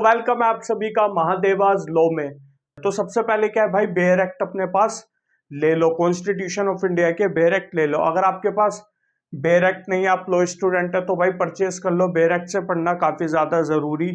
Welcome है आप सभी का महादेवाज लॉ में। तो सबसे पहले क्या है भाई, बेयर एक्ट अपने पास ले लो, कॉन्स्टिट्यूशन ऑफ इंडिया के बेयर एक्ट ले लो। अगर आपके पास बेयर एक्ट नहीं है, आप लॉ स्टूडेंट है, तो भाई परचेज कर लो। बेयर एक्ट से पढ़ना काफी ज्यादा जरूरी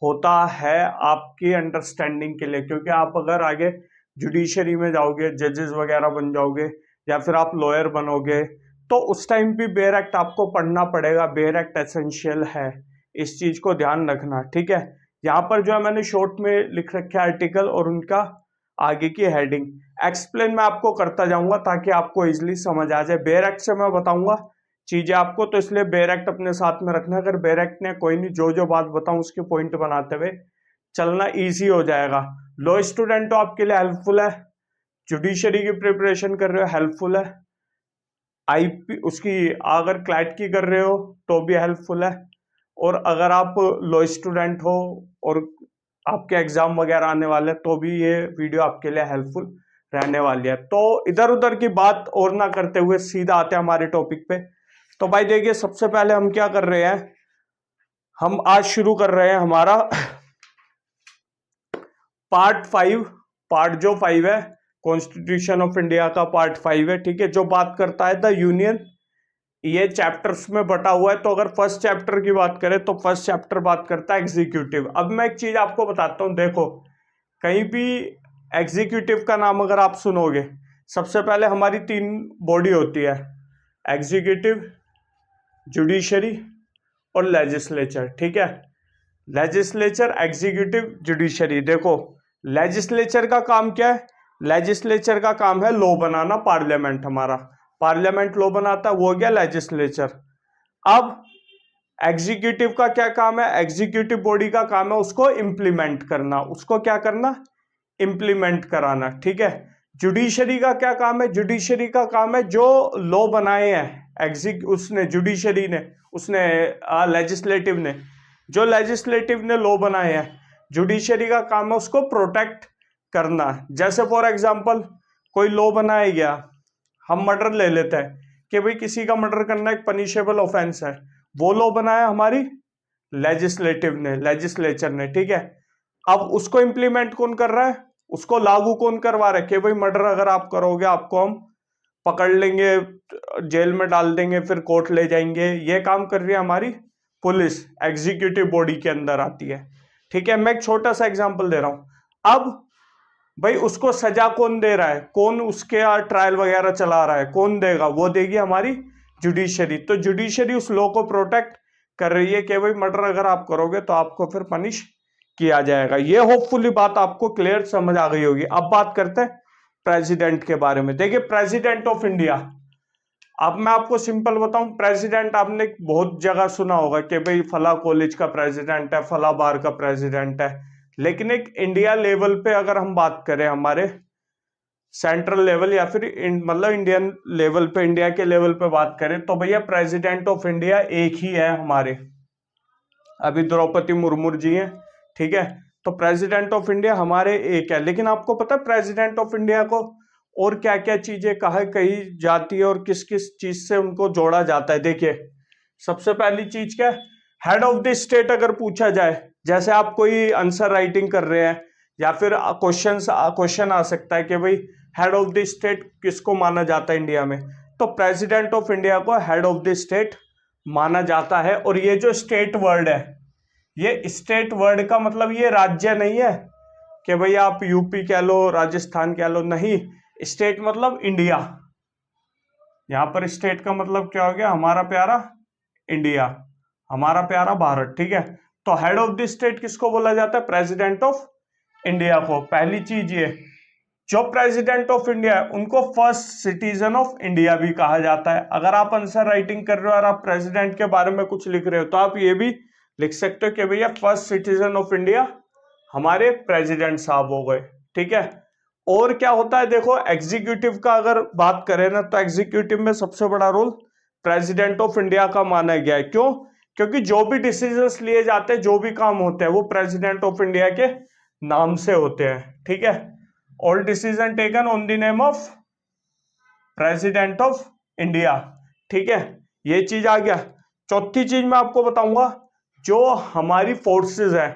होता है आपकी अंडरस्टैंडिंग के लिए, क्योंकि आप अगर आगे जुडिशरी में जाओगे, जजेस वगैरह बन जाओगे या फिर आप लॉयर बनोगे, तो उस टाइम भी बेयर एक्ट आपको पढ़ना पड़ेगा। बेयर एक्ट एसेंशियल है, इस चीज को ध्यान रखना, ठीक है। यहाँ पर जो है मैंने शॉर्ट में लिख रखे आर्टिकल और उनका आगे की हेडिंग एक्सप्लेन मैं आपको करता जाऊंगा ताकि आपको इजीली समझ आ जाए। बेयर एक्ट से मैं बताऊंगा चीजें आपको, तो इसलिए बेयर एक्ट अपने साथ में रखना। अगर बेयर एक्ट ने कोई नहीं, जो जो बात बताऊं उसके पॉइंट बनाते हुए चलना इजी हो जाएगा। लॉ स्टूडेंट तो आपके लिए हेल्पफुल है, जुडिशरी की प्रिपरेशन कर रहे हो हेल्पफुल है, आईपी उसकी अगर क्लैट की कर रहे हो तो भी हेल्पफुल है, और अगर आप लॉ स्टूडेंट हो और आपके एग्जाम वगैरह आने वाले तो भी ये वीडियो आपके लिए हेल्पफुल रहने वाली है। तो इधर उधर की बात और ना करते हुए सीधा आते हैं हमारे टॉपिक पे। तो भाई देखिए, सबसे पहले हम क्या कर रहे हैं, हम आज शुरू कर रहे हैं हमारा पार्ट 5। पार्ट जो 5 है कॉन्स्टिट्यूशन ऑफ इंडिया का पार्ट 5 है, ठीक है, जो बात करता है द यूनियन। ये चैप्टर्स में बटा हुआ है। तो अगर फर्स्ट चैप्टर की बात करें तो फर्स्ट चैप्टर बात करता है एग्जीक्यूटिव। अब मैं एक चीज आपको बताता हूं, देखो कहीं भी एग्जीक्यूटिव का नाम अगर आप सुनोगे, सबसे पहले हमारी 3 बॉडी होती है, एग्जीक्यूटिव, जुडिशरी और लेजिस्लेचर, ठीक है। Legislature, executive, judiciary. देखो लेजिस्लेचर का काम क्या है, लेजिस्लेचर का काम है लॉ बनाना, पार्लियामेंट हमारा पार्लियामेंट लॉ बनाता है, वो हो गया लेजिस्लेचर। अब एग्जीक्यूटिव का क्या काम है, एग्जीक्यूटिव बॉडी का काम है उसको इंप्लीमेंट करना, उसको क्या करना, इंप्लीमेंट कराना, ठीक है। जुडिशरी का क्या काम है, जुडिशरी का काम है जो लॉ बनाए हैं उसने, जुडिशरी ने, उसने लेजिस्लेटिव ने, जो लेजिस्लेटिव ने लॉ बनाए हैं, जुडिशरी का काम है उसको प्रोटेक्ट करना। जैसे फॉर एग्जांपल कोई लॉ बनाया गया, हम मर्डर ले लेते हैं कि भाई किसी का मर्डर करना एक पनिशेबल ऑफेंस है, वो लॉ बनाया हमारी लेजिस्लेटिव ने, लेजिस्लेचर ने, ठीक है। अब उसको इंप्लीमेंट कौन कर रहा है, उसको लागू कौन करवा रहा है कि भाई मर्डर अगर आप करोगे आपको हम पकड़ लेंगे, जेल में डाल देंगे, फिर कोर्ट ले जाएंगे, ये काम कर रही है हमारी पुलिस, एग्जीक्यूटिव बॉडी के अंदर आती है, ठीक है। मैं एक छोटा सा एग्जांपल दे रहा हूं। अब भाई उसको सजा कौन दे रहा है, कौन उसके ट्रायल वगैरह चला रहा है, कौन देगा, वो देगी हमारी जुडिशरी। तो जुडिशरी उस लॉ को प्रोटेक्ट कर रही है कि भाई मर्डर अगर आप करोगे तो आपको फिर पनिश किया जाएगा। ये होपफुली बात आपको क्लियर समझ आ गई होगी। अब बात करते हैं प्रेसिडेंट के बारे में। देखिए प्रेसिडेंट ऑफ इंडिया, अब मैं आपको सिंपल बताऊं, प्रेसिडेंट आपने बहुत जगह सुना होगा कि भाई फला कॉलेज का प्रेसिडेंट है, फला बार का प्रेसिडेंट है, लेकिन एक इंडिया लेवल पे अगर हम बात करें, हमारे सेंट्रल लेवल या फिर मतलब इंडियन लेवल पे, इंडिया के लेवल पे बात करें, तो भैया प्रेसिडेंट ऑफ इंडिया एक ही है हमारे, अभी द्रौपदी मुर्मू जी हैं, ठीक है। तो प्रेसिडेंट ऑफ इंडिया हमारे एक है। लेकिन आपको पता है प्रेसिडेंट ऑफ इंडिया को और क्या क्या चीजें कहा कही जाती है और किस किस चीज से उनको जोड़ा जाता है। देखिए सबसे पहली चीज क्या है, हेड ऑफ द स्टेट अगर पूछा जाए, जैसे आप कोई आंसर राइटिंग कर रहे हैं या फिर क्वेश्चन आ सकता है कि भाई हेड ऑफ द स्टेट किसको माना जाता है इंडिया में, तो प्रेसिडेंट ऑफ इंडिया को हेड ऑफ द स्टेट माना जाता है। और ये जो स्टेट वर्ड है, ये स्टेट वर्ड का मतलब ये राज्य नहीं है कि भाई आप यूपी कह लो, राजस्थान कह लो, नहीं, स्टेट मतलब इंडिया। यहां पर स्टेट का मतलब क्या हो गया, हमारा प्यारा इंडिया, हमारा प्यारा भारत, ठीक है। तो हेड ऑफ द स्टेट किसको बोला जाता है, प्रेसिडेंट ऑफ इंडिया को। पहली चीज ये, जो प्रेसिडेंट ऑफ इंडिया है उनको फर्स्ट सिटीजन ऑफ इंडिया भी कहा जाता है। अगर आप आंसर राइटिंग कर रहे हो और आप प्रेसिडेंट के बारे में कुछ लिख रहे हो तो आप ये भी लिख सकते हो कि भैया फर्स्ट सिटीजन ऑफ इंडिया हमारे प्रेसिडेंट साहब हो गए, ठीक है। और क्या होता है, देखो एग्जीक्यूटिव का अगर बात करें ना, तो एग्जीक्यूटिव में सबसे बड़ा रोल प्रेसिडेंट ऑफ इंडिया का माना गया है। क्यों, क्योंकि जो भी डिसीजंस लिए जाते हैं, जो भी काम होते हैं, वो प्रेसिडेंट ऑफ इंडिया के नाम से होते हैं, ठीक है। All decision taken on the name of president of India, ठीक है, ये चीज आ गया। चौथी चीज मैं आपको बताऊंगा, जो हमारी फोर्सेस है,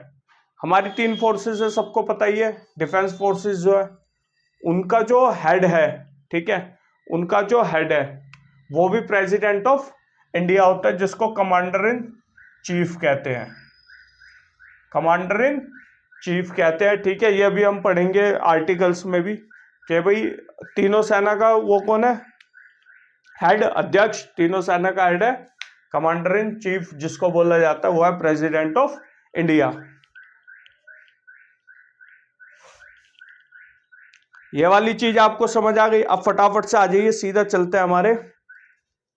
हमारी 3 फोर्सेस है, सबको पता ही है। डिफेंस फोर्सेस जो है उनका जो हेड है, ठीक है, उनका जो हेड है वो भी प्रेसिडेंट ऑफ इंडिया होता है, जिसको कमांडर इन चीफ कहते हैं, कमांडर इन चीफ कहते हैं, ठीक है। ये भी हम पढ़ेंगे आर्टिकल्स में भी कि भाई तीनों सेना का वो कौन है, हेड, अध्यक्ष, तीनों सेना का हेड है कमांडर इन चीफ, जिसको बोला जाता है वो है प्रेसिडेंट ऑफ इंडिया। ये वाली चीज आपको समझ आ गई। अब फटाफट से आ जाइए, सीधा चलते हैं हमारे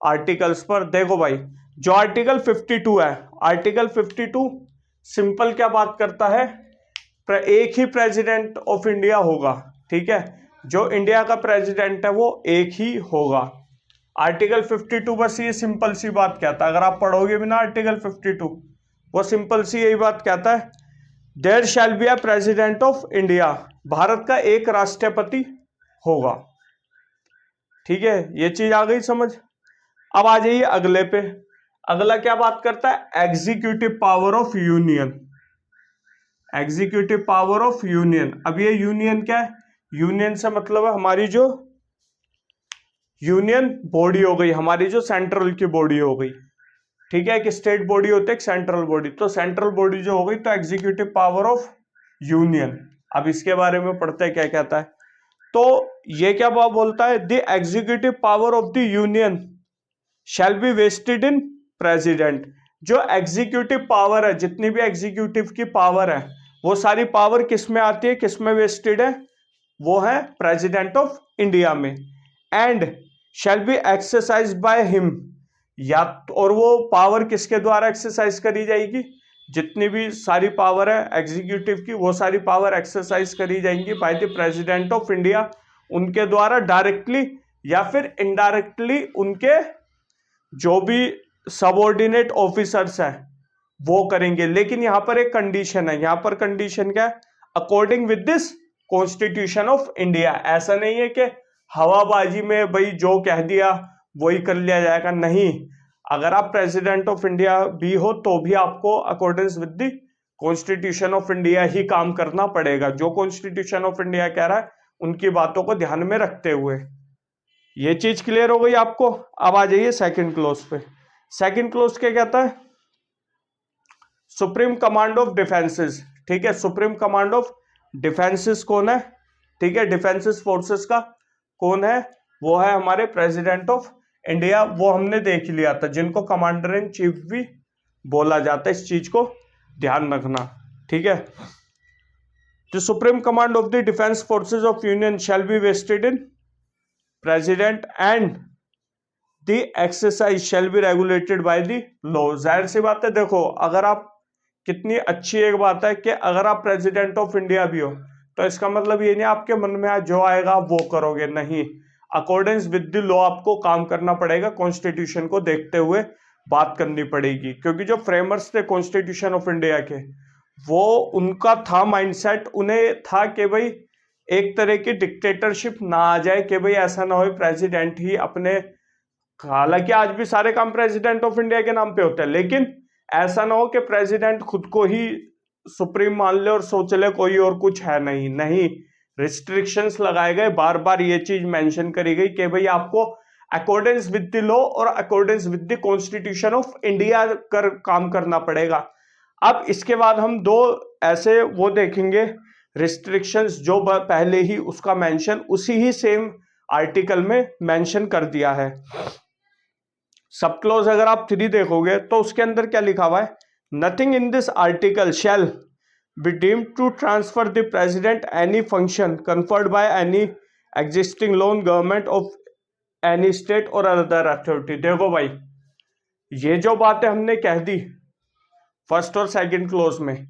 आर्टिकल्स पर। देखो भाई, जो आर्टिकल 52 है, आर्टिकल 52 सिंपल क्या बात करता है, एक ही प्रेसिडेंट ऑफ इंडिया होगा, ठीक है, जो इंडिया का प्रेसिडेंट है वो एक ही होगा। आर्टिकल 52 बस ये सिंपल सी बात कहता है, अगर आप पढ़ोगे भी ना आर्टिकल 52, वो सिंपल सी यही बात कहता है, there shall be a president of India, Bharat का एक राष्ट्रपति होगा, ठीक है। ये चीज आ गई समझ। अब आ जाइए अगले पे। अगला क्या बात करता है, executive power of union, executive power of union. अब ये यूनियन क्या है, यूनियन से मतलब है हमारी जो यूनियन बॉडी हो गई, हमारी जो सेंट्रल की बॉडी हो गई, ठीक है। कि स्टेट बॉडी होते है, सेंट्रल बॉडी, तो सेंट्रल बॉडी जो हो गई तो एग्जीक्यूटिव पावर ऑफ यूनियन। अब इसके बारे में पढ़ते हैं क्या कहता है। तो ये क्या बात बोलता है, the executive power of the union shall be vested in president. जो एग्जीक्यूटिव पावर है, जितनी भी एग्जीक्यूटिव की पावर है, वो सारी पावर किस में आती है, किस में वेस्टेड है, वो है प्रेसिडेंट ऑफ इंडिया में। And shall be exercise by him, या और वो पावर किसके द्वारा एक्सरसाइज करी जाएगी, जितनी भी सारी पावर है एग्जीक्यूटिव की, वो सारी पावर एक्सरसाइज करी जाएंगी by the president of India, उनके द्वारा डायरेक्टली या फिर इनडायरेक्टली उनके जो भी सबऑर्डिनेट ऑफिसर्स हैं वो करेंगे। लेकिन यहां पर एक कंडीशन है, यहां पर कंडीशन क्या है, according with this constitution of India. ऐसा नहीं है कि हवाबाजी में भाई जो कह दिया वही कर लिया जाएगा, नहीं। अगर आप प्रेसिडेंट ऑफ इंडिया भी हो तो भी आपको according with the constitution of India ही काम करना पड़ेगा, जो कॉन्स्टिट्यूशन ऑफ इंडिया कह रहा है उनकी बातों को ध्यान में रखते हुए। ये चीज क्लियर हो गई आपको। अब आ जाइए सेकंड क्लोज पे। सेकंड क्लोज क्या कहता है, सुप्रीम कमांड ऑफ डिफेंसेस, ठीक है। सुप्रीम कमांड ऑफ डिफेंसेस कौन है, ठीक है, डिफेंसेस फोर्सेस का कौन है, वो है हमारे प्रेसिडेंट ऑफ इंडिया। वो हमने देख लिया था, जिनको कमांडर इन चीफ भी बोला जाता है, इस चीज को ध्यान रखना, ठीक है। The supreme command of the defence forces of union shall be vested in president and the exercise shall be regulated by the law. जाहिर सी बात है, देखो अगर आप, कितनी अच्छी एक बात है कि अगर आप प्रेसिडेंट ऑफ इंडिया भी हो तो इसका मतलब ये नहीं आपके मन में जो आएगा आप वो करोगे, नहीं। अकॉर्डिंग विद द लॉ आपको काम करना पड़ेगा, कॉन्स्टिट्यूशन को देखते हुए बात करनी पड़ेगी, क्योंकि जो फ्रेमर्स थे कॉन्स्टिट्यूशन ऑफ इंडिया के, वो उनका था माइंडसेट, उन्हें था कि भाई एक तरह की डिक्टेटरशिप ना आ जाए, कि भाई ऐसा ना हो प्रेसिडेंट ही अपने, हालांकि आज भी सारे काम प्रेसिडेंट ऑफ इंडिया के नाम पे होते हैं, लेकिन ऐसा ना हो कि प्रेसिडेंट खुद को ही सुप्रीम मान ले और सोच ले कोई और कुछ है, नहीं नहीं। रिस्ट्रिक्शंस लगाए गए, बार बार ये चीज मेंशन करी गई कि भाई आपको अकॉर्डेंस विद द लॉ और accordance with the constitution of India कर काम करना पड़ेगा। अब इसके बाद हम दो ऐसे वो देखेंगे रिस्ट्रिक्शंस, जो पहले ही उसका मेंशन उसी ही सेम आर्टिकल में मेंशन कर दिया है। सब क्लोज अगर आप 3 देखोगे तो उसके अंदर क्या लिखा हुआ है, nothing in this article shall be deemed to transfer the president any function conferred by any existing law on government of any state or other authority. देखो भाई, ये जो बातें हमने कह दी फर्स्ट और सेकंड क्लोज में,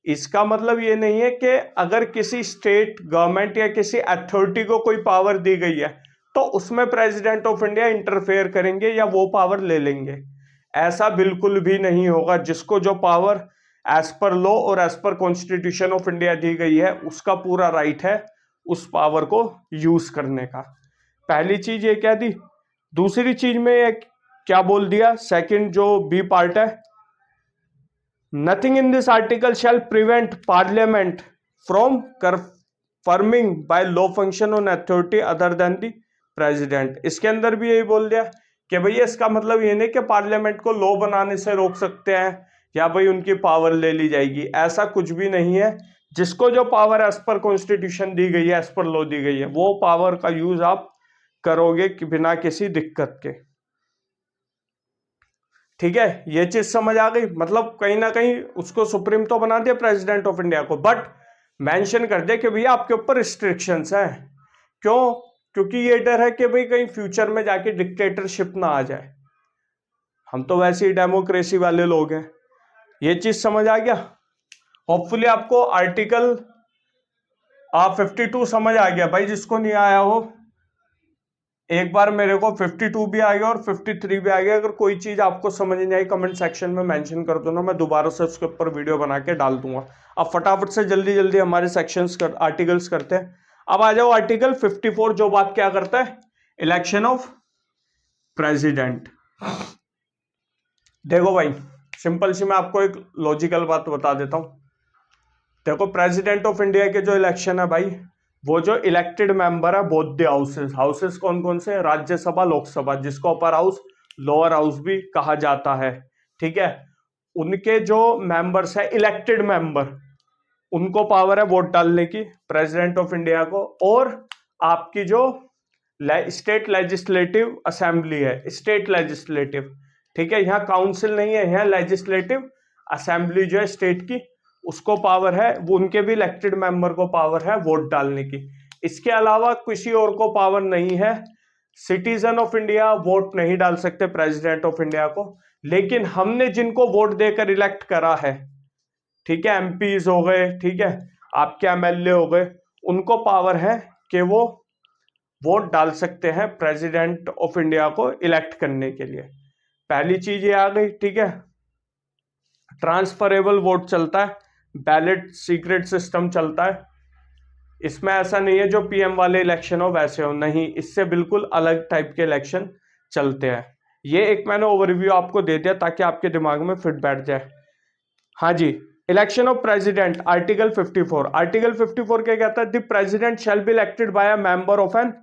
इसका मतलब ये नहीं है कि अगर किसी स्टेट गवर्नमेंट या किसी अथॉरिटी को कोई पावर दी गई है तो उसमें प्रेसिडेंट ऑफ इंडिया इंटरफेयर करेंगे या वो पावर ले लेंगे, ऐसा बिल्कुल भी नहीं होगा। जिसको जो पावर एज पर लॉ और as per constitution of India दी गई है उसका पूरा राइट है उस पावर को यूज करने का। पहली चीज ये कह दी। दूसरी चीज में ये क्या बोल दिया, सेकंड जो बी पार्ट है, nothing in this article shall prevent parliament from confirming by law function on authority other than the president। इसके अंदर भी यही बोल दिया कि भैया इसका मतलब ये नहीं कि पार्लियामेंट को लॉ बनाने से रोक सकते हैं या भाई उनकी पावर ले ली जाएगी, ऐसा कुछ भी नहीं है। जिसको जो पावर एज पर कॉन्स्टिट्यूशन दी गई है, एज पर लॉ दी गई है, वो पावर का यूज आप करोगे कि बिना किसी दिक्कत के। ठीक है, ये चीज समझ आ गई। मतलब कहीं ना कहीं उसको सुप्रीम तो बना दिया प्रेसिडेंट ऑफ इंडिया को, बट मेंशन कर दिया कि भैया आपके ऊपर रिस्ट्रिक्शंस हैं। क्यों? क्योंकि ये डर है कि भाई कहीं फ्यूचर में जाके डिक्टेटरशिप ना आ जाए। हम तो वैसे ही डेमोक्रेसी वाले लोग हैं। ये चीज समझ आ गया। होपफुली आपको आर्टिकल 52 समझ आ गया। भाई जिसको नहीं आया हो एक बार मेरे को 52 भी आ गया और 53 भी आ गया। अगर कोई चीज आपको समझ नहीं आई कमेंट सेक्शन में मेंशन कर दो ना, मैं दोबारा से उसके ऊपर वीडियो बना के डाल दूंगा। अब फटाफट से जल्दी जल्दी हमारे सेक्शंस आर्टिकल्स करते हैं। अब आ जाओ आर्टिकल 54, जो बात क्या करता है, इलेक्शन ऑफ प्रेसिडेंट। देखो भाई सिंपल सी मैं आपको एक लॉजिकल बात बता देता हूं। देखो प्रेसिडेंट ऑफ इंडिया के जो इलेक्शन है भाई, वो जो इलेक्टेड मेंबर है बोथ द हाउसेस, हाउसेस कौन कौन से, राज्यसभा लोकसभा, जिसको अपर हाउस लोअर हाउस भी कहा जाता है। ठीक है, उनके जो मेंबर्स है इलेक्टेड मेंबर, उनको पावर है वोट डालने की प्रेसिडेंट ऑफ इंडिया को। और आपकी जो स्टेट लेजिस्लेटिव असेंबली है, स्टेट लेजिस्लेटिव, ठीक है, यहाँ काउंसिल नहीं है, यहाँ लेजिस्लेटिव असेंबली जो है स्टेट की, उसको पावर है, वो उनके भी इलेक्टेड मेंबर को पावर है वोट डालने की। इसके अलावा किसी और को पावर नहीं है। सिटीजन ऑफ इंडिया वोट नहीं डाल सकते प्रेसिडेंट ऑफ इंडिया को, लेकिन हमने जिनको वोट देकर इलेक्ट करा है, ठीक है, एमपीज हो गए, ठीक है, आपके एमएलए हो गए, उनको पावर है कि वो वोट डाल सकते हैं प्रेसिडेंट ऑफ इंडिया को इलेक्ट करने के लिए। पहली चीज ये आ गई। ठीक है, ट्रांसफरेबल वोट चलता है, बैलेट सीक्रेट सिस्टम चलता है। इसमें ऐसा नहीं है जो पीएम वाले इलेक्शन हो वैसे हो, नहीं, इससे बिल्कुल अलग टाइप के इलेक्शन चलते हैं। ये एक मैंने ओवरव्यू आपको दे दिया ताकि आपके दिमाग में फिट बैठ जाए। हाँ जी, election of president article 54। Article 54 क्या कहता है, the president shall be elected by a member of an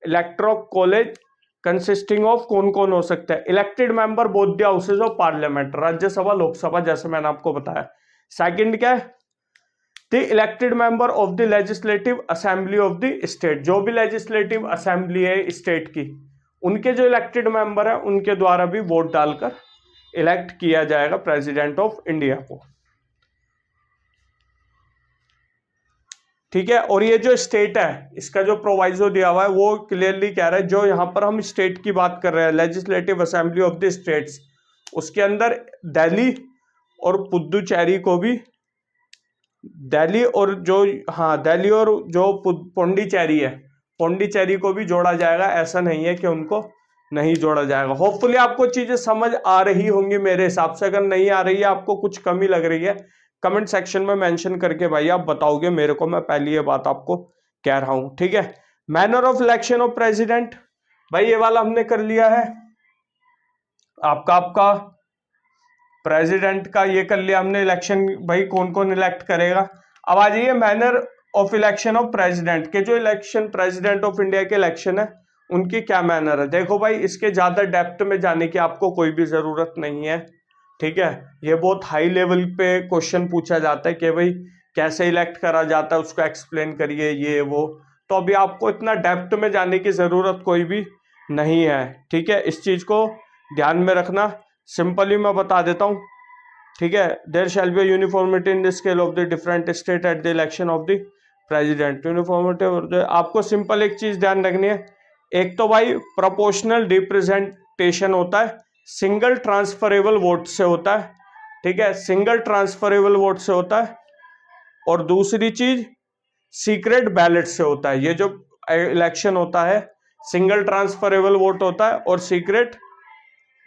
electoral college consisting of, कौन कौन हो सकता है, elected member both the houses of parliament, Rajya Sabha Lok Sabha, जैसे मैंने आपको बताया। सेकंड क्या है, the elected member of the legislative assembly of the state, जो भी लेजिस्लेटिव असेंबली है स्टेट की, उनके जो इलेक्टेड मेंबर है उनके द्वारा भी वोट डालकर इलेक्ट किया जाएगा प्रेसिडेंट ऑफ इंडिया को। ठीक है, और ये जो स्टेट है इसका जो प्रोवाइजो दिया हुआ है वो क्लियरली कह रहा है, जो यहां पर हम स्टेट की बात कर रहे हैं, legislative assembly of the states, उसके अंदर दिल्ली और पुदुचेरी को भी, दिल्ली और जो, हाँ, दिल्ली और जो पौंडीचेरी है, पौंडीचेरी को भी जोड़ा जाएगा। ऐसा नहीं है कि उनको नहीं जोड़ा जाएगा। होपफुली आपको चीजें समझ आ रही होंगी मेरे हिसाब से। अगर नहीं आ रही है, आपको कुछ कमी लग रही है, कमेंट सेक्शन में मेंशन करके भाई आप बताओगे मेरे को, मैं पहली ये बात आपको कह रहा हूं। ठीक है, manner of election of president, भाई ये वाला हमने कर लिया है। आपका प्रेसिडेंट का ये कर लिया हमने, इलेक्शन भाई कौन कौन इलेक्ट करेगा। अब आ जाइए manner of election of president के, जो इलेक्शन प्रेसिडेंट ऑफ इंडिया के इलेक्शन है उनकी क्या मैनर है। देखो भाई इसके ज्यादा डेप्थ में जाने की आपको कोई भी जरूरत नहीं है। ठीक है, ये बहुत हाई लेवल पे क्वेश्चन पूछा जाता है कि भाई कैसे इलेक्ट करा जाता है, उसको एक्सप्लेन करिए ये वो, तो अभी आपको इतना डेप्थ में जाने की जरूरत कोई भी नहीं है। ठीक है, इस चीज को ध्यान में रखना। सिंपली मैं बता देता हूँ। ठीक है, there shall be uniformity in the scale of the different state at the election of the president. Uniformity, आपको सिंपल एक चीज ध्यान रखनी है, एक तो भाई प्रोपोर्शनल रिप्रेजेंटेशन होता है, सिंगल ट्रांसफरेबल वोट से होता है। ठीक है, सिंगल ट्रांसफरेबल वोट से होता है, और दूसरी चीज सीक्रेट बैलेट से होता है। ये जो इलेक्शन होता है सिंगल ट्रांसफरेबल वोट होता है और सीक्रेट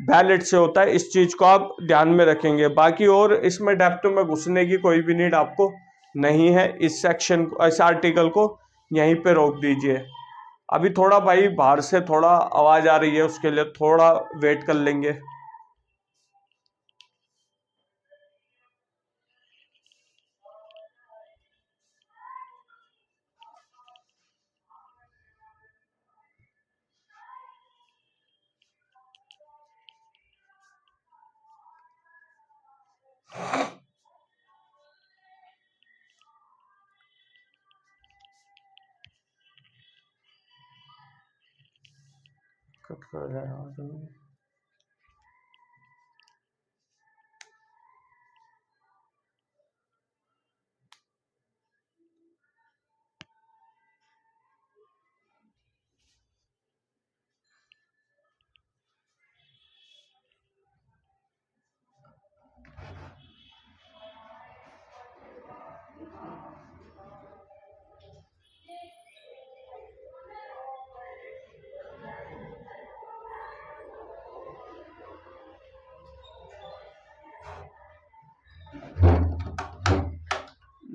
बैलेट से होता है। इस चीज को आप ध्यान में रखेंगे। बाकी और इसमें डेप्थ में घुसने की कोई भी नीड आपको नहीं है। इस सेक्शन को, इस आर्टिकल को यहीं पे रोक दीजिए। अभी थोड़ा भाई बाहर से थोड़ा आवाज आ रही है, उसके लिए थोड़ा वेट कर लेंगे। कट कर जाएगा।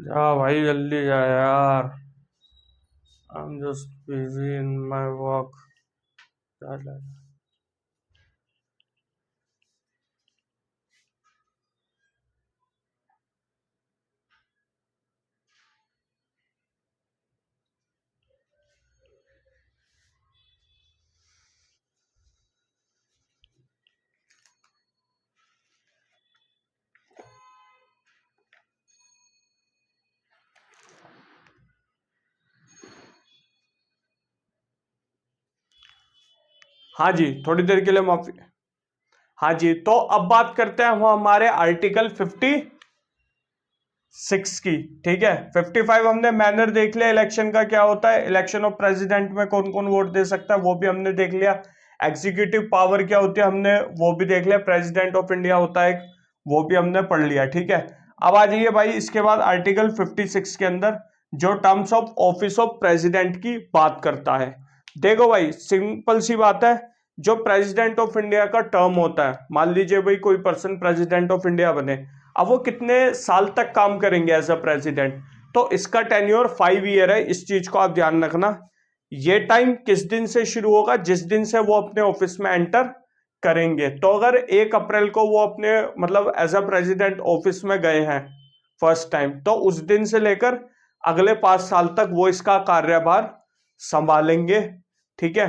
जा भाई जल्दी जा यार, I am just busy in my work. जा जा। हाँ जी, थोड़ी देर के लिए माफी। हाँ जी, तो अब बात करते हैं हम हमारे आर्टिकल 56 की। ठीक है, 55 हमने मैनर देख लिया, इलेक्शन का क्या होता है, इलेक्शन ऑफ प्रेसिडेंट में कौन कौन वोट दे सकता है वो भी हमने देख लिया। एग्जीक्यूटिव पावर क्या होती है हमने वो भी देख लिया, प्रेसिडेंट ऑफ इंडिया होता है वो भी हमने पढ़ लिया। ठीक है, अब आ जाइए भाई, इसके बाद आर्टिकल 56 के अंदर जो terms of office of president की बात करता है। देखो भाई, सिंपल सी बात है, जो प्रेसिडेंट ऑफ इंडिया का टर्म होता है, मान लीजिए भाई कोई पर्सन प्रेसिडेंट ऑफ इंडिया बने, अब वो कितने साल तक काम करेंगे एज अ प्रेसिडेंट, तो इसका टेन्योर 5 ईयर है। इस चीज को आप ध्यान रखना। ये टाइम किस दिन से शुरू होगा, जिस दिन से वो अपने ऑफिस में एंटर करेंगे। तो अगर 1 अप्रैल को वो अपने मतलब एज अ प्रेसिडेंट ऑफिस में गए हैं फर्स्ट टाइम, तो उस दिन से लेकर अगले 5 साल तक वो इसका कार्यभार संभालेंगे। ठीक है,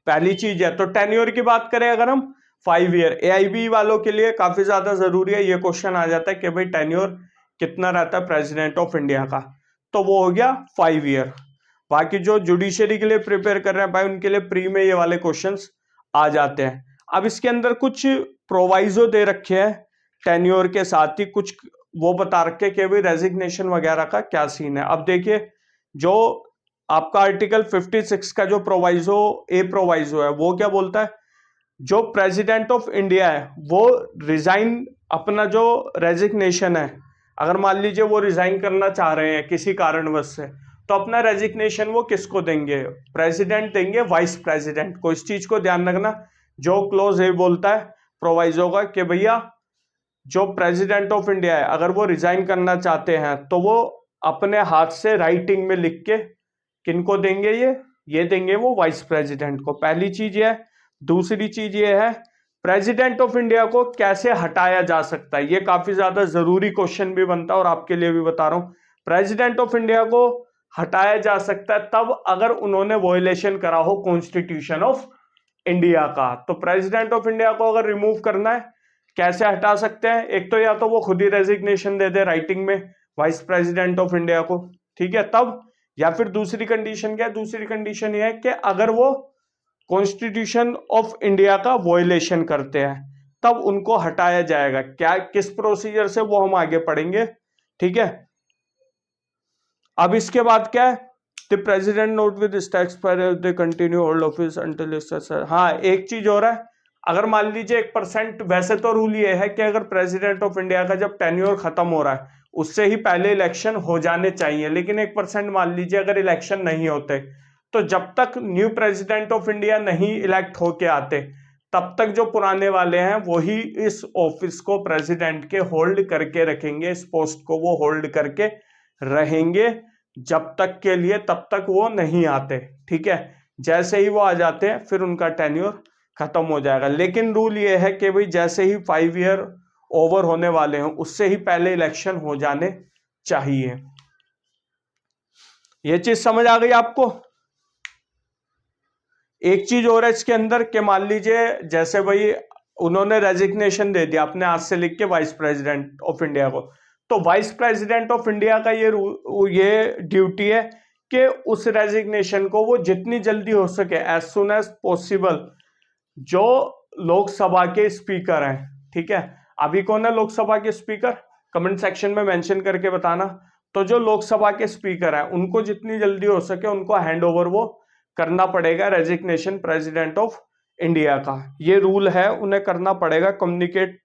पहली चीज है। तो टेन्योर की बात करें अगर हम, 5 ईयर। एआईबी वालों के लिए काफी ज्यादा जरूरी है, ये क्वेश्चन आ जाता है कि भाई टेन्योर कितना रहता है प्रेसिडेंट ऑफ इंडिया का, तो वो हो गया 5 ईयर। बाकी जो जुडिशरी के लिए प्रिपेयर कर रहे हैं भाई, उनके लिए प्री में ये वाले क्वेश्चंस आ जाते हैं। अब इसके अंदर कुछ प्रोवाइजो दे रखे हैं टेन्योर के साथ ही, कुछ वो बता रखे कि भाई रेजिग्नेशन वगैरह का क्या सीन है। अब देखिए, जो आपका आर्टिकल 56 का जो प्रोवाइजो ए प्रोवाइजो है वो क्या बोलता है, जो प्रेसिडेंट ऑफ इंडिया है वो रिजाइन, अपना जो रेजिग्नेशन है, अगर मान लीजिए वो रिजाइन करना चाह रहे हैं किसी कारणवश से, तो अपना रेजिग्नेशन वो किसको देंगे, प्रेसिडेंट देंगे, वाइस प्रेसिडेंट को। इस चीज को ध्यान रखना। जो क्लोज ए बोलता है प्रोवाइजो का कि भैया जो प्रेसिडेंट ऑफ इंडिया है अगर वो रिजाइन करना चाहते हैं तो वो अपने हाथ से राइटिंग में लिख के किनको देंगे, ये देंगे वो वाइस प्रेसिडेंट को। पहली चीज ये है। दूसरी चीज ये है, प्रेसिडेंट ऑफ इंडिया को कैसे हटाया जा सकता है, ये काफी ज्यादा जरूरी क्वेश्चन भी बनता है और आपके लिए भी बता रहा हूं। प्रेसिडेंट ऑफ इंडिया को हटाया जा सकता है तब अगर उन्होंने वॉयलेशन करा हो कॉन्स्टिट्यूशन ऑफ इंडिया का। तो प्रेसिडेंट ऑफ इंडिया को अगर रिमूव करना है, कैसे हटा सकते हैं, एक तो या तो वो खुद ही रेजिग्नेशन दे दे राइटिंग में वाइस प्रेसिडेंट ऑफ इंडिया को, ठीक है, तब, या फिर दूसरी कंडीशन क्या है, दूसरी कंडीशन ये है कि अगर वो कॉन्स्टिट्यूशन ऑफ इंडिया का वॉयलेशन करते हैं तब उनको हटाया जाएगा। क्या, किस प्रोसीजर से, वो हम आगे पढ़ेंगे। ठीक है, अब इसके बाद क्या है, the president not with tax per they continue hold office until. हाँ, एक चीज हो रहा है, अगर मान लीजिए 1%, वैसे तो रूल ये है कि अगर प्रेसिडेंट ऑफ इंडिया का जब टेन्योर खत्म हो रहा है उससे ही पहले इलेक्शन हो जाने चाहिए, लेकिन 1% मान लीजिए अगर इलेक्शन नहीं होते, तो जब तक न्यू प्रेसिडेंट ऑफ इंडिया नहीं इलेक्ट होके आते तब तक जो पुराने वाले हैं वही इस ऑफिस को प्रेसिडेंट के होल्ड करके रखेंगे, इस पोस्ट को वो होल्ड करके रहेंगे जब तक के लिए, तब तक वो नहीं आते। ठीक है, जैसे ही वो आ जाते हैं फिर उनका टेन्योर खत्म हो जाएगा। लेकिन रूल ये है कि भाई जैसे ही 5 ईयर ओवर होने वाले हैं उससे ही पहले इलेक्शन हो जाने चाहिए। ये चीज समझ आ गई आपको। एक चीज और है इसके अंदर कि मान लीजिए जैसे भाई उन्होंने रेजिग्नेशन दे दिया अपने हाथ से लिख के वाइस प्रेसिडेंट ऑफ इंडिया को, तो वाइस प्रेसिडेंट ऑफ इंडिया का ये ड्यूटी है उसके उस रेजिग्नेशन को वो जितनी जल्दी हो सके, एज सुन एज पॉसिबल, जो लोकसभा के स्पीकर हैं, ठीक है, अभी कौन है लोकसभा के स्पीकर, कमेंट सेक्शन में मेंशन करके बताना। तो जो लोकसभा के स्पीकर हैं उनको जितनी जल्दी हो सके उनको हैंडओवर वो करना पड़ेगा, रेजिग्नेशन प्रेसिडेंट ऑफ इंडिया का ये रूल है, उन्हें करना पड़ेगा, कम्युनिकेट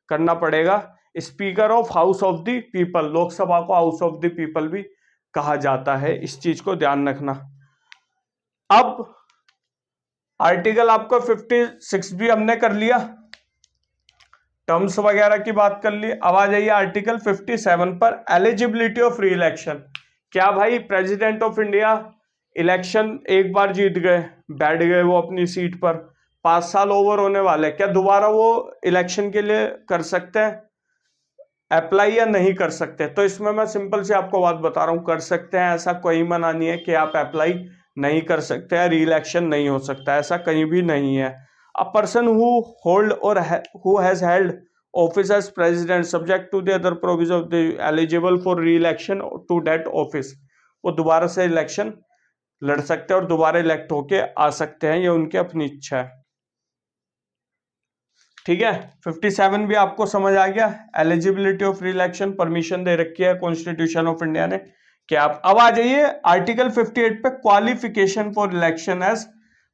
करना पड़ेगा। Speaker of house of the people, Lok Sabha को हाउस ऑफ द पीपल भी कहा जाता है, इस चीज को ध्यान रखना। अब आर्टिकल आपको 56 भी हमने कर लिया, टर्म्स वगैरह की बात कर ली। अब आ जाइए आर्टिकल 57 पर, एलिजिबिलिटी ऑफ री इलेक्शन। क्या भाई प्रेसिडेंट ऑफ इंडिया इलेक्शन एक बार जीत गए, बैठ गए वो अपनी सीट पर, 5 साल ओवर होने वाले, क्या दोबारा वो इलेक्शन के लिए कर सकते हैं अप्लाई या नहीं कर सकते? तो इसमें मैं सिंपल से आपको बात बता रहा हूं, कर सकते हैं, ऐसा कोई मना नहीं है कि आप अप्लाई नहीं कर सकते हैं, री इलेक्शन नहीं हो सकता, ऐसा कहीं भी नहीं है। A person who hold or who has held office as president subject to the other provision of the eligible for re-election to that office, वो दोबारा से इलेक्शन लड़ सकते हैं और दोबारा इलेक्ट होके आ सकते हैं, ये उनकी अपनी इच्छा है, ठीक है। 57 भी आपको समझ आ गया, eligibility of reelection, permission दे रखी है कॉन्स्टिट्यूशन ऑफ इंडिया ने कि आप। अब आ जाइए आर्टिकल 58 पे, qualification for election as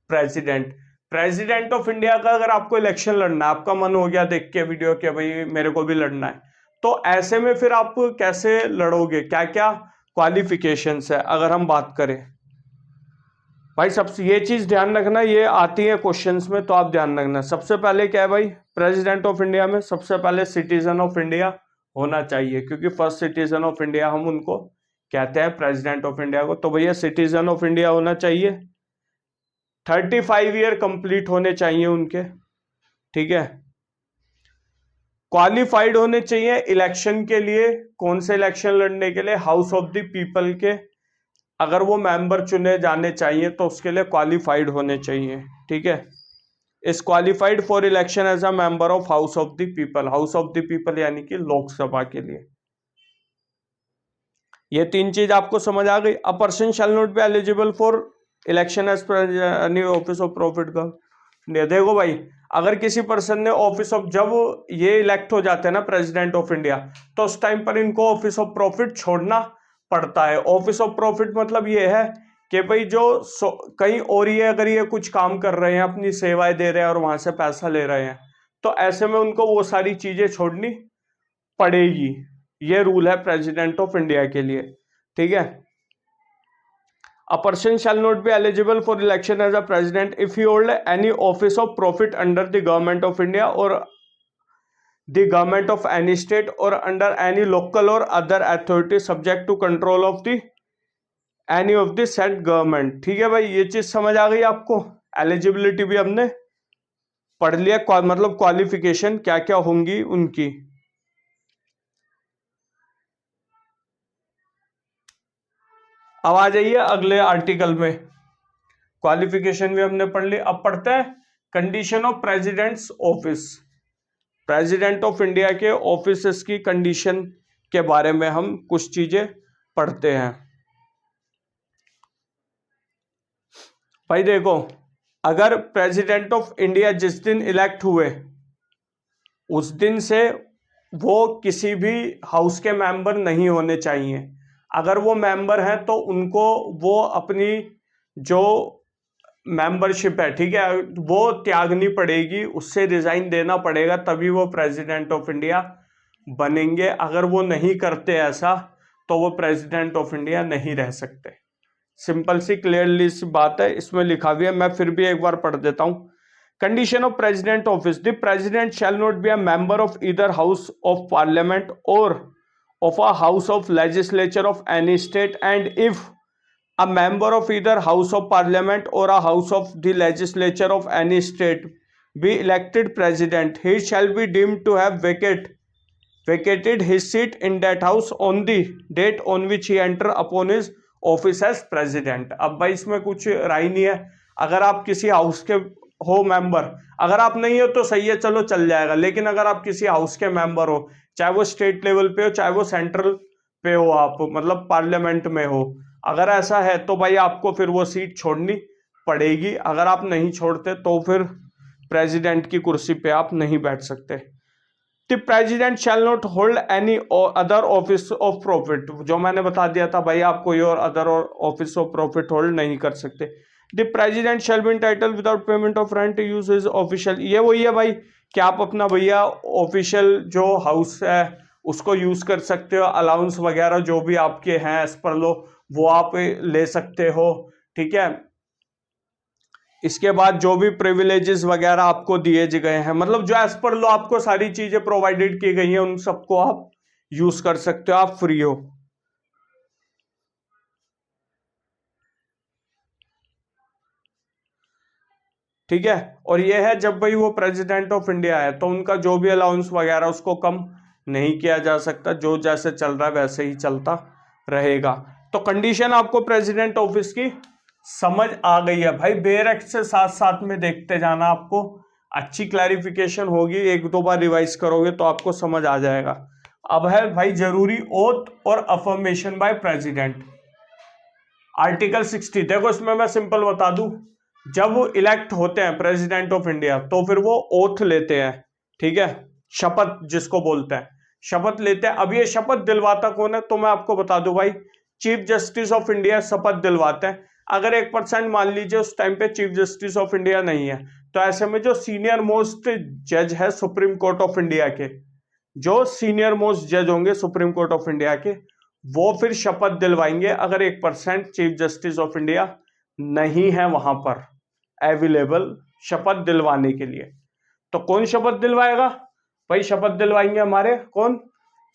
president. President of India का अगर आपको इलेक्शन लड़ना, आपका मन हो गया देख के वीडियो कि भाई मेरे को भी लड़ना है, तो ऐसे में फिर आप कैसे लड़ोगे, क्या क्या क्वालिफिकेशंस है अगर हम बात करें भाई, सबसे ये चीज ध्यान रखना, ये आती है क्वेश्चंस में, तो आप ध्यान रखना। सबसे पहले क्या है भाई, प्रेसिडेंट ऑफ इंडिया में सबसे पहले सिटीजन ऑफ इंडिया होना चाहिए, क्योंकि फर्स्ट सिटीजन ऑफ इंडिया हम उनको कहते हैं प्रेसिडेंट ऑफ इंडिया को। तो भैया सिटीजन ऑफ इंडिया होना चाहिए, 35 ईयर कंप्लीट होने चाहिए उनके, ठीक है। क्वालिफाइड होने चाहिए इलेक्शन के लिए, कौन से इलेक्शन लड़ने के लिए, हाउस ऑफ द पीपल के, अगर वो मेंबर चुने जाने चाहिए तो उसके लिए क्वालिफाइड होने चाहिए, ठीक है। Is qualified for election as a member of house of the people, house of the people यानी कि लोकसभा के लिए। ये 3 चीज आपको समझ आ गई। A person shall not be eligible for election as any office of profit का। देखो भाई, अगर किसी पर्सन ने ऑफिस ऑफ, जब ये इलेक्ट हो जाते हैं ना प्रेसिडेंट ऑफ इंडिया, तो उस टाइम पर इनको ऑफिस ऑफ प्रॉफिट छोड़ना पड़ता है। ऑफिस ऑफ प्रॉफिट मतलब ये है कि भाई जो कहीं और ये अगर ये कुछ काम कर रहे हैं, अपनी सेवाएं दे रहे हैं और वहां से पैसा ले रहे हैं, तो ऐसे में उनको वो सारी चीजें छोड़नी पड़ेगी। ये रूल है प्रेसिडेंट ऑफ इंडिया के लिए, ठीक है। A person shall not be eligible for election as a president if he hold any office of profit under the government of India or the government of any state or under any local or other authority subject to control of the any of the said government। ठीक है भाई, ये चीज समझ आ गई आपको। Eligibility भी हमने पढ़ लिया, मतलब क्वालिफिकेशन क्या क्या होंगी उनकी। अब आ जाइए अगले आर्टिकल में, क्वालिफिकेशन भी हमने पढ़ ली। अब पढ़ते हैं condition of president's office. President of India के ऑफिस की कंडीशन के बारे में हम कुछ चीजें पढ़ते हैं। भाई देखो, अगर प्रेसिडेंट ऑफ इंडिया जिस दिन इलेक्ट हुए उस दिन से वो किसी भी हाउस के मेंबर नहीं होने चाहिए। अगर वो मेंबर हैं तो उनको वो अपनी जो मेंबरशिप है, ठीक है, वो त्यागनी पड़ेगी, उससे रिजाइन देना पड़ेगा, तभी वो प्रेसिडेंट ऑफ इंडिया बनेंगे। अगर वो नहीं करते ऐसा तो वो प्रेसिडेंट ऑफ इंडिया नहीं रह सकते। सिंपल सी क्लियरली सी बात है, इसमें लिखा भी है, मैं फिर भी एक बार पढ़ देता हूं। Condition of president office, the president shell not be a member of either house of parliament और of a house of legislature of any state, and if a member of either house of parliament or a house of the legislature of any state be elected president, he shall be deemed to have vacated his seat in that house on the date on which he enter upon his office as president। अब भाई इसमें कुछ राय नहीं है, अगर आप किसी house के हो मेंबर, अगर आप नहीं हो तो सही है, चलो चल जाएगा, लेकिन अगर आप किसी हाउस के मेंबर हो, चाहे वो स्टेट लेवल पे हो चाहे वो सेंट्रल पे हो, आप मतलब पार्लियामेंट में हो, अगर ऐसा है तो भाई आपको फिर वो सीट छोड़नी पड़ेगी। अगर आप नहीं छोड़ते तो फिर प्रेसिडेंट की कुर्सी पे आप नहीं बैठ सकते। The president shall not hold any other office of profit, जो मैंने बता दिया था भाई, आप कोई और other office of profit hold नहीं कर सकते। The president shall B entitled without payment of rent use his official, ये वही है भाई कि आप अपना भैया ऑफिशियल जो हाउस है उसको यूज कर सकते हो, अलाउंस वगैरह जो भी आपके हैं एज पर लो वो आप ले सकते हो, ठीक है। इसके बाद जो भी प्रिविलेजेस वगैरह आपको दिए गए हैं, मतलब जो एज पर लो आपको सारी चीजें प्रोवाइडेड की गई हैं, उन सबको आप यूज कर सकते हो, आप फ्री हो। ठीक है, और ये है जब भाई वो प्रेसिडेंट ऑफ इंडिया है तो उनका जो भी अलाउंस वगैरह उसको कम नहीं किया जा सकता, जो जैसे चल रहा है वैसे ही चलता रहेगा। तो कंडीशन आपको प्रेसिडेंट ऑफिस की समझ आ गई है भाई। बेयर एक्ट से साथ साथ में देखते जाना, आपको अच्छी क्लैरिफिकेशन होगी, एक दो बार रिवाइज करोगे तो आपको समझ आ जाएगा। अब है भाई जरूरी ओथ और अफर्मेशन बाय प्रेसिडेंट। आर्टिकल 60, देखो इसमें मैं सिंपल बता दूं, जब वो इलेक्ट होते हैं प्रेसिडेंट ऑफ इंडिया तो फिर वो ओथ लेते हैं, ठीक है, शपथ जिसको बोलते हैं, शपथ लेते हैं। अब ये शपथ दिलवाता कौन है, तो मैं आपको बता दूं भाई, चीफ जस्टिस ऑफ इंडिया शपथ दिलवाते हैं। अगर 1% मान लीजिए उस टाइम पे चीफ जस्टिस ऑफ इंडिया नहीं है, तो ऐसे में जो सीनियर मोस्ट जज है सुप्रीम कोर्ट ऑफ इंडिया के, जो सीनियर मोस्ट जज होंगे सुप्रीम कोर्ट ऑफ इंडिया के, वो फिर शपथ दिलवाएंगे अगर 1% चीफ जस्टिस ऑफ इंडिया नहीं है वहां पर अवेलेबल शपथ दिलवाने के लिए। तो कौन शपथ दिलवाएगा भाई, शपथ दिलवाएंगे हमारे कौन,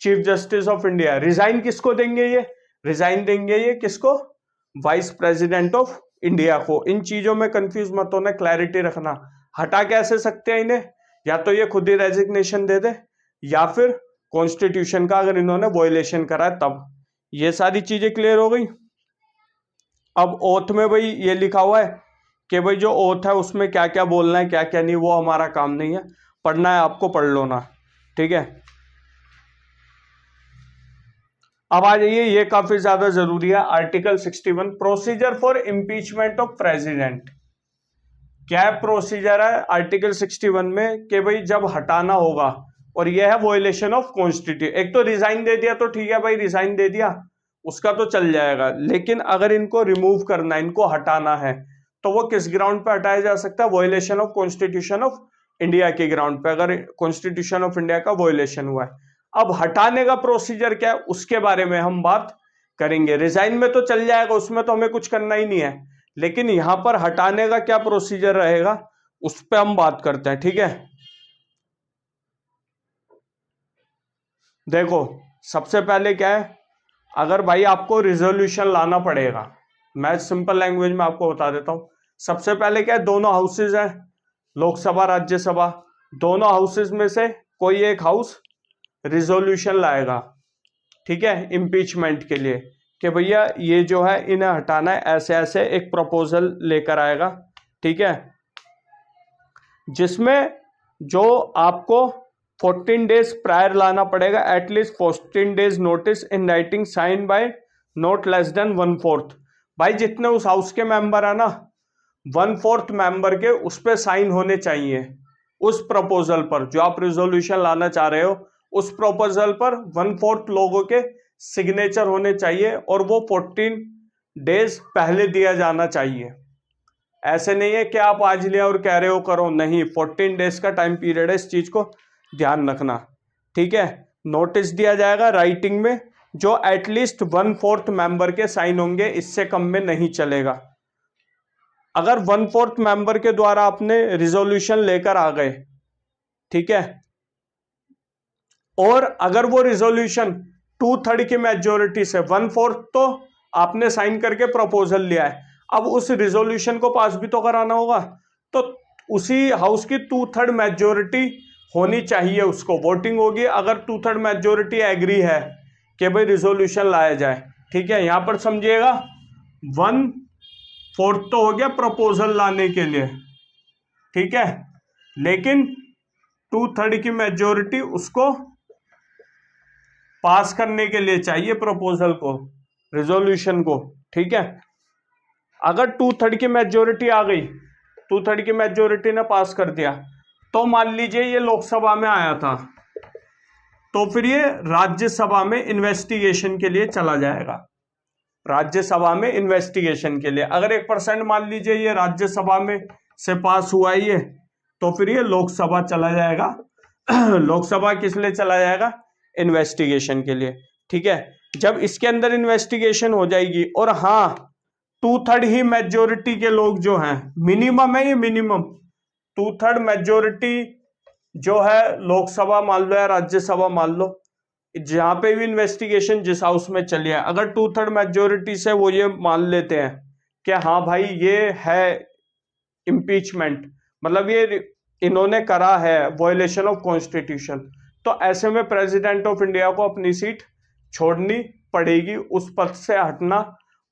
chief justice of India. Resign किसको देंगे, ये रिजाइन देंगे ये किसको, वाइस प्रेसिडेंट ऑफ इंडिया को। इन चीजों में कंफ्यूज मत होना, क्लैरिटी रखना। हटा कैसे सकते हैं इन्हें, या तो ये खुद ही रेजिग्नेशन दे दे या फिर कॉन्स्टिट्यूशन का अगर इन्होंने वॉयलेशन करा है तब। ये सारी चीजें क्लियर हो गई। अब ओथ में भाई ये लिखा हुआ है कि भाई जो ओथ है उसमें क्या क्या बोलना है क्या क्या नहीं, वो हमारा काम नहीं है, पढ़ना है आपको पढ़ लो ना, ठीक है। अब आ जाइए, ये काफी ज्यादा जरूरी है, article 61 procedure for impeachment of president. क्या प्रोसीजर है आर्टिकल 61 में कि भाई जब हटाना होगा, और यह है वॉयलेशन ऑफ कॉन्स्टिट्यूशन। एक तो रिजाइन दे दिया तो ठीक है भाई, रिजाइन दे दिया उसका तो चल जाएगा, लेकिन अगर इनको रिमूव करना है, इनको हटाना है, तो वो किस ग्राउंड पे हटाया जा सकता है, violation of constitution of India के ग्राउंड पे, अगर कॉन्स्टिट्यूशन ऑफ इंडिया का वॉयलेशन हुआ है। अब हटाने का प्रोसीजर क्या है उसके बारे में हम बात करेंगे। रिजाइन में तो चल जाएगा, उसमें तो हमें कुछ करना ही नहीं है, लेकिन यहां पर हटाने का क्या प्रोसीजर रहेगा उस पर हम बात करते हैं, ठीक है। देखो सबसे पहले क्या है, अगर भाई आपको रिजोल्यूशन लाना पड़ेगा, मैं सिंपल लैंग्वेज में आपको बता देता हूं। सबसे पहले क्या है, दोनों हाउसेज हैं, लोकसभा राज्यसभा, दोनों हाउसेज में से कोई एक हाउस रिजोल्यूशन लाएगा, ठीक है, इम्पीचमेंट के लिए, कि भैया ये जो है इन्हें हटाना है, ऐसे ऐसे एक प्रपोजल लेकर आएगा, ठीक है, जिसमें जो आपको 14 डेज प्रायर लाना पड़ेगा, at least 14 days notice in writing sign by not less than 1/4। भाई जितने उस हाउस के मेंबर है ना, 1/4 मेंबर के उस पर साइन होने चाहिए, उस प्रपोजल पर जो आप रिजोल्यूशन लाना चाह रहे हो, उस प्रपोजल पर 1/4 लोगों के सिग्नेचर होने चाहिए, और वो 14 डेज पहले दिया जाना चाहिए। ऐसे नहीं है कि आप आज लिया और कह रहे हो करो, नहीं, 14 डेज का टाइम पीरियड है, इस चीज को ध्यान रखना, ठीक है। नोटिस दिया जाएगा राइटिंग में, जो एटलीस्ट 1/4 मेंबर के साइन होंगे, इससे कम में नहीं चलेगा। अगर 1/4 मेंबर के द्वारा आपने रिजोल्यूशन लेकर आ गए, ठीक है, और अगर वो रिजोल्यूशन 2/3 की मेजोरिटी से, 1/4 तो आपने साइन करके प्रपोजल लिया है, अब उस रिजोल्यूशन को पास भी तो कराना होगा, तो उसी हाउस की 2/3 मेजोरिटी होनी चाहिए, उसको वोटिंग होगी। अगर 2/3 मेजोरिटी एग्री है कि भाई रिजोल्यूशन लाया जाए, ठीक है, यहां पर समझिएगा 1/4 तो हो गया प्रपोजल लाने के लिए, ठीक है, लेकिन 2/3 की मेजोरिटी उसको पास करने के लिए चाहिए, प्रपोजल को, रिजोल्यूशन को, ठीक है। अगर 2/3 की मेजोरिटी आ गई, 2/3 की मेजोरिटी ने पास कर दिया, तो मान लीजिए ये लोकसभा में आया था, तो फिर ये राज्यसभा में इन्वेस्टिगेशन के लिए चला जाएगा। राज्यसभा में इन्वेस्टिगेशन के लिए अगर 1% मान लीजिए ये राज्यसभा में से पास हुआ ये, तो फिर ये लोकसभा चला जाएगा। लोकसभा किस लिए चला जाएगा? इन्वेस्टिगेशन के लिए, ठीक है। जब इसके अंदर इन्वेस्टिगेशन हो जाएगी और हाँ 2/3 ही मेजोरिटी के लोग जो हैं, मिनिमम है ये, मिनिमम 2/3 मेजोरिटी जो है लोकसभा मान लो या राज्यसभा मान लो, जहां पे भी इन्वेस्टिगेशन जिस हाउस में चली है, अगर 2/3 मेजोरिटी से वो ये मान लेते हैं कि हाँ भाई ये है इम्पीचमेंट, मतलब ये इन्होंने करा है वायलेशन ऑफ कॉन्स्टिट्यूशन, तो ऐसे में प्रेसिडेंट ऑफ इंडिया को अपनी सीट छोड़नी पड़ेगी, उस पद से हटना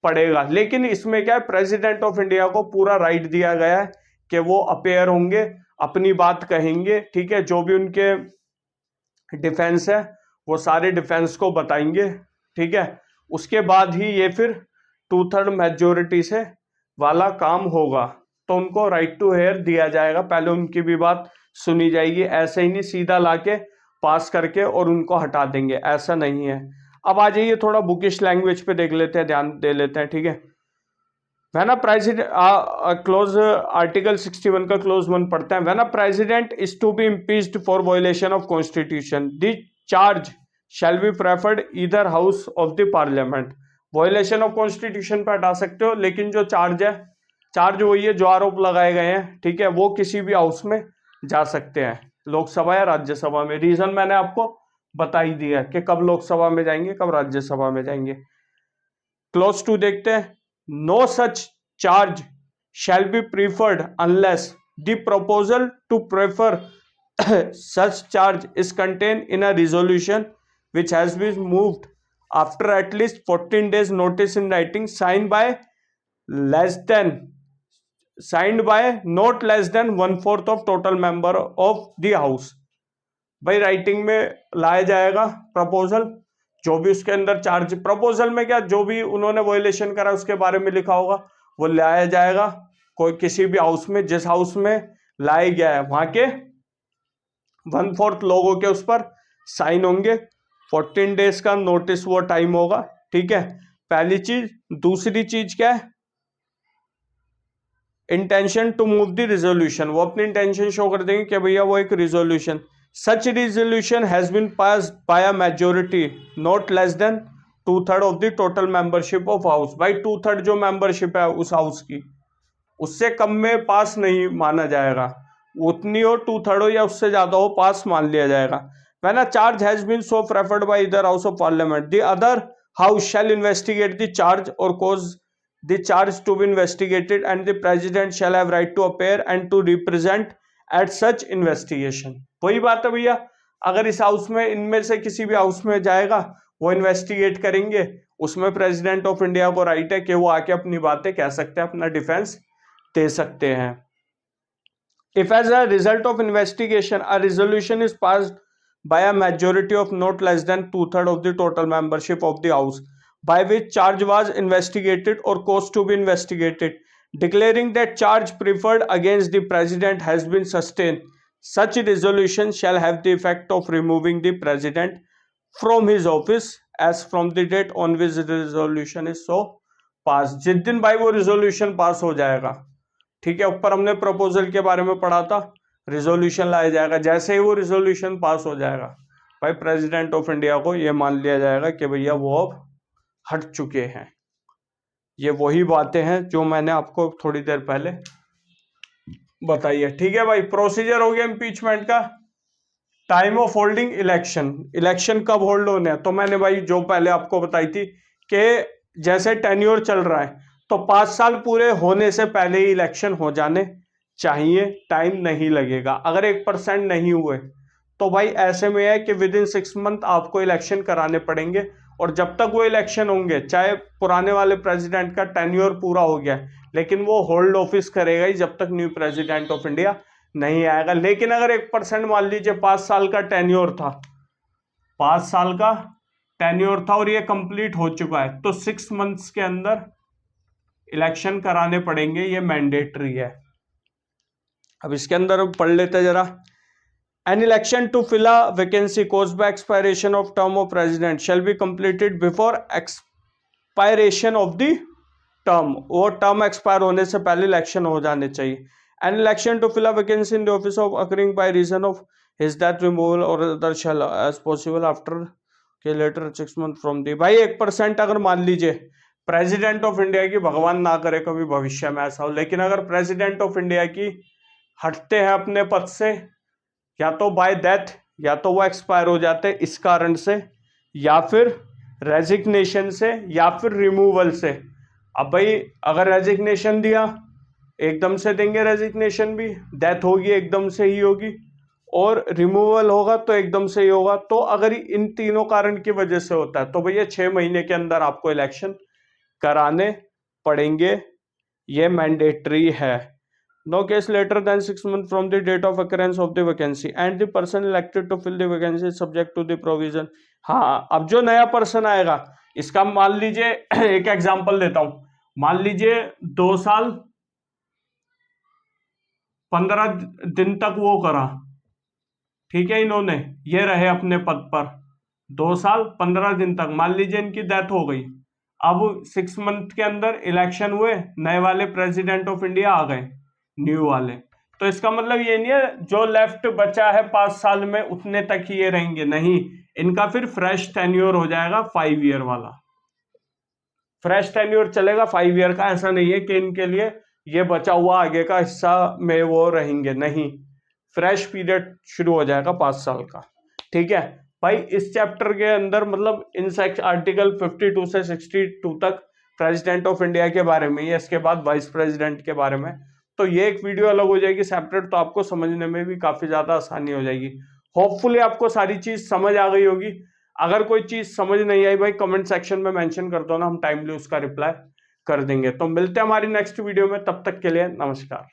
पड़ेगा। लेकिन इसमें क्या है, प्रेसिडेंट ऑफ इंडिया को पूरा राइट दिया गया है कि वो अपेयर होंगे, अपनी बात कहेंगे, ठीक है। जो भी उनके डिफेंस है वो सारे डिफेंस को बताएंगे, ठीक है। उसके बाद ही ये फिर 2/3 मेजोरिटी से वाला काम होगा, तो उनको राइट टू हेयर दिया जाएगा, पहले उनकी भी बात सुनी जाएगी। ऐसे ही नहीं सीधा लाके पास करके और उनको हटा देंगे, ऐसा नहीं है। अब आ जाइए थोड़ा बुकिश लैंग्वेज पे देख लेते हैं, ध्यान दे लेते हैं, ठीक है ना। प्रेसिडेंट क्लोज आर्टिकल 61 का क्लोज 1 पढ़ते हैं। When a president is to be impeached for violation of constitution the charge shall be preferred either house of the parliament. Violation of constitution पे हटा सकते हो, लेकिन जो चार्ज है, चार्ज वही है जो आरोप लगाए गए हैं, ठीक है, वो किसी भी हाउस में जा सकते हैं, लोकसभा या राज्यसभा में। रीजन मैंने आपको बता ही दिया कि कब लोकसभा में जाएंगे, कब राज्यसभा में जाएंगे। क्लोज 2 देखते हैं। No such charge shall be preferred unless the proposal to prefer such charge is contained in a resolution which has been moved after at least 14 days notice in writing, signed by not less than 1/4 of total member of the house। भाई writing में लाया जाएगा proposal, जो भी उसके अंदर charge, proposal में क्या, जो भी उन्होंने वायलेशन करा उसके बारे में लिखा होगा वो लाया जाएगा कोई किसी भी हाउस में, जिस हाउस में लाया गया है वहां के 1/4 लोगों के उस पर साइन होंगे। 14 डेज का नोटिस वो टाइम होगा, ठीक है, पहली चीज। दूसरी चीज क्या है, intention to move the resolution, वो अपनी इंटेंशन शो कर देंगे कि भैया वो एक resolution, such resolution has been passed by a majority not less than 2/3 of the total membership of house. भाई 2/3 जो मेंबरशिप है उस हाउस की, उससे कम में पास नहीं माना जाएगा, उतनी हो 2/3 हो या उससे ज्यादा हो, पास मान लिया जाएगा। When a charge has been so preferred by either house of parliament, the other house shall investigate the charge or cause the charge to be investigated, and the president shall have right to appear and to represent at such investigation। वही बात है भैया, अगर इस house में इनमें से किसी भी हाउस में जाएगा, वो इन्वेस्टिगेट करेंगे, उसमें प्रेसिडेंट ऑफ इंडिया को राइट है कि वो आके अपनी बातें कह सकते हैं, अपना डिफेंस दे सकते हैं। If as a result of investigation a resolution is passed by a majority of not less than 2/3 of the total membership of the house by which charge was investigated or caused to be investigated, declaring that charge preferred against the president has been sustained, such resolution shall have the effect of removing the president from his office as from the date on which the resolution is so passed। जिस दिन भाई वो resolution पास हो जाएगा, ठीक है, ऊपर हमने प्रपोजल के बारे में पढ़ा था, रिजोल्यूशन लाया जाएगा, जैसे ही वो रिजोल्यूशन पास हो जाएगा भाई प्रेसिडेंट ऑफ इंडिया को ये मान लिया जाएगा कि भैया वो अब हट चुके हैं। ये वही बातें हैं जो मैंने आपको थोड़ी देर पहले बताई है, ठीक है भाई। प्रोसीजर हो गया इम्पीचमेंट का। Time of holding election, election कब होल्ड होने हैं, तो मैंने भाई जो पहले आपको बताई थी कि जैसे टेन्योर चल रहा है तो 5 साल पूरे होने से पहले ही इलेक्शन हो जाने चाहिए, टाइम नहीं लगेगा। अगर 1% नहीं हुए तो भाई ऐसे में है कि विद इन 6 मंथ आपको इलेक्शन कराने पड़ेंगे, और जब तक वो इलेक्शन होंगे, चाहे पुराने वाले प्रेसिडेंट का टेन्योर पूरा हो गया, लेकिन वो होल्ड ऑफिस करेगा ही जब तक न्यू प्रेसिडेंट ऑफ इंडिया नहीं आएगा। लेकिन अगर 1% मान लीजिए 5 साल का टेन्योर था, 5 साल का टेन्योर था और ये कंप्लीट हो चुका है, तो 6 मंथ्स के अंदर इलेक्शन कराने पड़ेंगे, ये मैंडेटरी है। अब इसके अंदर पढ़ लेते जरा। An election to fill a vacancy caused by expiration of term of president shall be completed before expiration of the term. वो टर्म एक्सपायर होने से पहले इलेक्शन हो जाने चाहिए। An election to fill a vacancy in the office of occurring by reason of his death, removal or other shall as possible after के later 6 months from the। भाई 1% अगर मान लीजिए प्रेसिडेंट ऑफ इंडिया की, भगवान ना करे कभी भविष्य में ऐसा हो, लेकिन अगर प्रेसिडेंट ऑफ इंडिया की हटते हैं अपने पद से, या तो बाय डेथ, या तो वो एक्सपायर हो जाते इस कारण से, या फिर रेजिग्नेशन से, या फिर रिमूवल से। अब भाई अगर रेजिग्नेशन दिया एकदम से देंगे रेजिग्नेशन भी, डेथ होगी एकदम से ही होगी, और रिमूवल होगा तो एकदम से ही होगा। तो अगर इन तीनों कारण की वजह से होता है तो भैया 6 महीने के अंदर आपको इलेक्शन कराने पड़ेंगे, ये मैंडेटरी है। No case later than 6 months from the date of occurrence of the vacancy and the person elected to fill the vacancy is subject to the provision। हाँ, अब जो नया पर्सन आएगा, इसका मान लीजिए एक एग्जांपल देता हूं, मान लीजिए 2 साल 15 दिन तक वो करा, ठीक है, इन्होंने ये रहे अपने पद पर 2 साल 15 दिन तक, मान लीजिए इनकी डेथ हो गई, अब 6 मंथ के अंदर इलेक्शन हुए, नए वाले प्रेसिडेंट ऑफ इंडिया आ गए, न्यू वाले, तो इसका मतलब ये नहीं है जो लेफ्ट बचा है 5 साल में उतने तक ही ये रहेंगे, नहीं, इनका फिर फ्रेश टेन्योर हो जाएगा 5 ईयर वाला, फ्रेश टेन्योर चलेगा 5 ईयर का। ऐसा नहीं है कि इनके लिए ये बचा हुआ आगे का हिस्सा में वो रहेंगे, नहीं, फ्रेश पीरियड शुरू हो जाएगा 5 साल का, ठीक है भाई। इस चैप्टर के अंदर मतलब इन आर्टिकल 52 से 62 तक प्रेसिडेंट ऑफ इंडिया के बारे में, इसके बाद वाइस प्रेसिडेंट के बारे में, तो ये एक वीडियो अलग हो जाएगी सेपरेट, तो आपको समझने में भी काफी ज्यादा आसानी हो जाएगी। होपफुली आपको सारी चीज समझ आ गई होगी। अगर कोई चीज समझ नहीं आई भाई कमेंट सेक्शन में मेंशन कर दो ना, हम टाइमली उसका रिप्लाई कर देंगे। तो मिलते हैं हमारी नेक्स्ट वीडियो में, तब तक के लिए नमस्कार।